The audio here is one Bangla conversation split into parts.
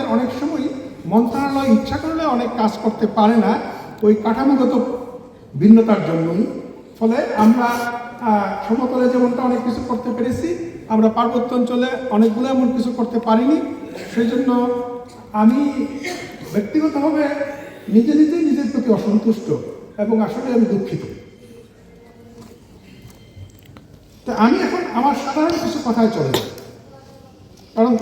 আমাদের অনেক সময় মন্ত্রণালয় ইচ্ছা করলে অনেক কাজ করতে পারে না ওই কাঠামোগত ভিন্নতার জন্যই। ফলে আমরা সমতলে যেমনটা অনেক কিছু করতে পেরেছি, আমরা পার্বত্য অঞ্চলে অনেকগুলো এমন কিছু করতে পারিনি। সেই জন্য আমি ব্যক্তিগতভাবে নিজেই নিজের প্রতি অসন্তুষ্ট এবং আসলে আমি দুঃখিত। তো আমি এখন আমার সাধারণ কিছু কথায় চলে যাই, কারণ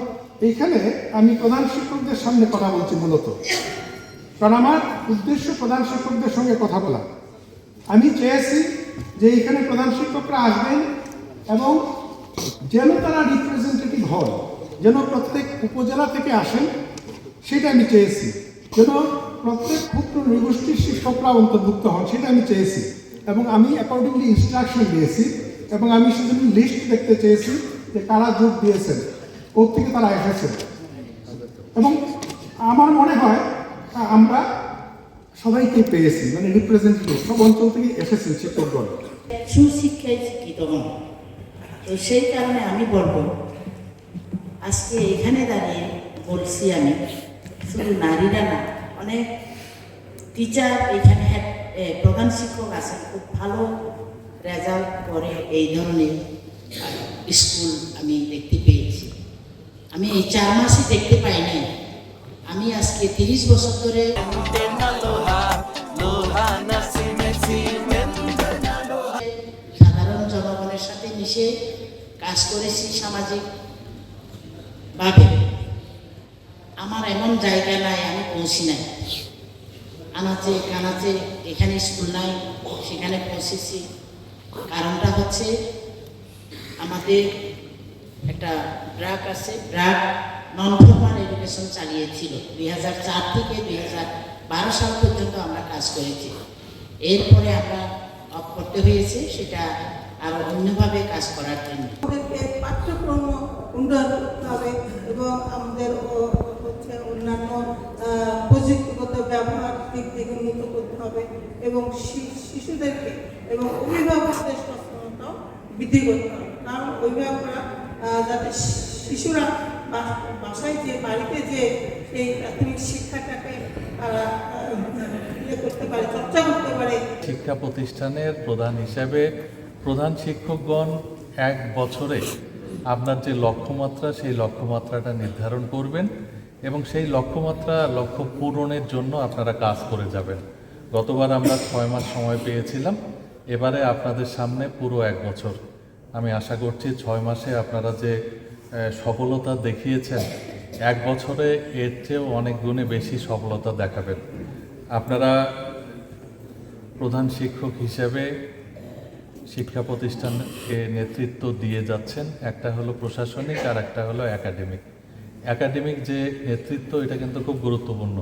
এইখানে আমি প্রধান শিক্ষকদের সামনে কথা বলছি মূলত, কারণ আমার উদ্দেশ্য প্রধান শিক্ষকদের সঙ্গে কথা বলা। আমি চেয়েছি যে এখানে প্রধান শিক্ষকরা আসবেন এবং যেন তারা রিপ্রেজেন্টেটিভ হন, যেন প্রত্যেক উপজেলা থেকে আসেন, সেটা আমি চেয়েছি। যেন প্রত্যেক ক্ষুদ্র নৃগোষ্ঠীর শিক্ষকরা অন্তর্ভুক্ত হন, সেটা আমি চেয়েছি। এবং আমি অ্যাকর্ডিংলি ইনস্ট্রাকশন দিয়েছি এবং আমি সেজন্য লিস্ট দেখতে চেয়েছি যে কারা যোগ দিয়েছেন, কোথেকে তারা এসেছেন। এবং আমার মনে হয় আমরা সবাইকে পেয়েছি, মানে রিপ্রেজেন্টেটিভ সব অঞ্চল থেকে এসেছেন শিক্ষকগণ। সুশিক্ষায় শিক্ষিত হন। তো সেই কারণে আমি বলবো, আজকে এখানে দাঁড়িয়ে বলছি আমি, শুধু নারীরা না, অনেক টিচার এখানে প্রধান শিক্ষক আছেন, খুব ভালো রেজাল্ট করে এই ধরনের স্কুল আমি দেখতে পেয়েছি। আমি এই 4 মাসে দেখতে পাই নাই। আমি আজকে 30 বছর ধরে সাধারণ জনগণের সাথে মিশে কাজ করেছি সামাজিক ভাবে। আমার এমন জায়গা নাই আমি পৌঁছি নাই, আনাচে কানাচে এখানে স্কুল নাই সেখানে পৌঁছেছি। কারণটা হচ্ছে আমাদের একটা ব্র্যাক আছে, ব্র্যাক নন ফর্মাল এডুকেশন চালিয়েছিল 2004 থেকে 2012 সাল পর্যন্ত আমরা কাজ করেছি। এরপরে আমরা অফ করতে হয়েছে, সেটা আরো অন্যভাবে কাজ করার জন্য। আমাদেরকে পাঠ্যক্রম উন্নয়ন করতে হবে এবং আমাদের হচ্ছে অন্যান্য প্রযুক্তিগত ব্যবহার দিক থেকে উন্নত করতে হবে এবং শিশুদেরকে এবং অভিভাবকদের সচেতনতাও বৃদ্ধি করতে হবে। কারণ অভিভাবকরা যাতে শিশুরা বাসায় যে বাড়িতে যে সেই প্রাথমিক শিক্ষাটাকে তারা করতে পারে, চর্চা করতে পারে। শিক্ষা প্রতিষ্ঠানের প্রধান হিসাবে প্রধান শিক্ষকগণ 1 বছরে আপনার যে লক্ষ্যমাত্রা, সেই লক্ষ্যমাত্রাটা নির্ধারণ করবেন এবং সেই লক্ষ্য পূরণের জন্য আপনারা কাজ করে যাবেন। গতবার আমরা 6 মাস সময় পেয়েছিলাম, এবারে আপনাদের সামনে পুরো 1 বছর। আমি আশা করছি 6 মাসে আপনারা যে সফলতা দেখিয়েছেন, 1 বছরে এর চেয়েও অনেক গুণে বেশি সফলতা দেখাবেন। আপনারা প্রধান শিক্ষক হিসেবে শিক্ষা প্রতিষ্ঠানকে নেতৃত্ব দিয়ে যাচ্ছেন। একটা হলো প্রশাসনিক আর একটা হলো একাডেমিক। একাডেমিক যে নেতৃত্ব, এটা কিন্তু খুব গুরুত্বপূর্ণ।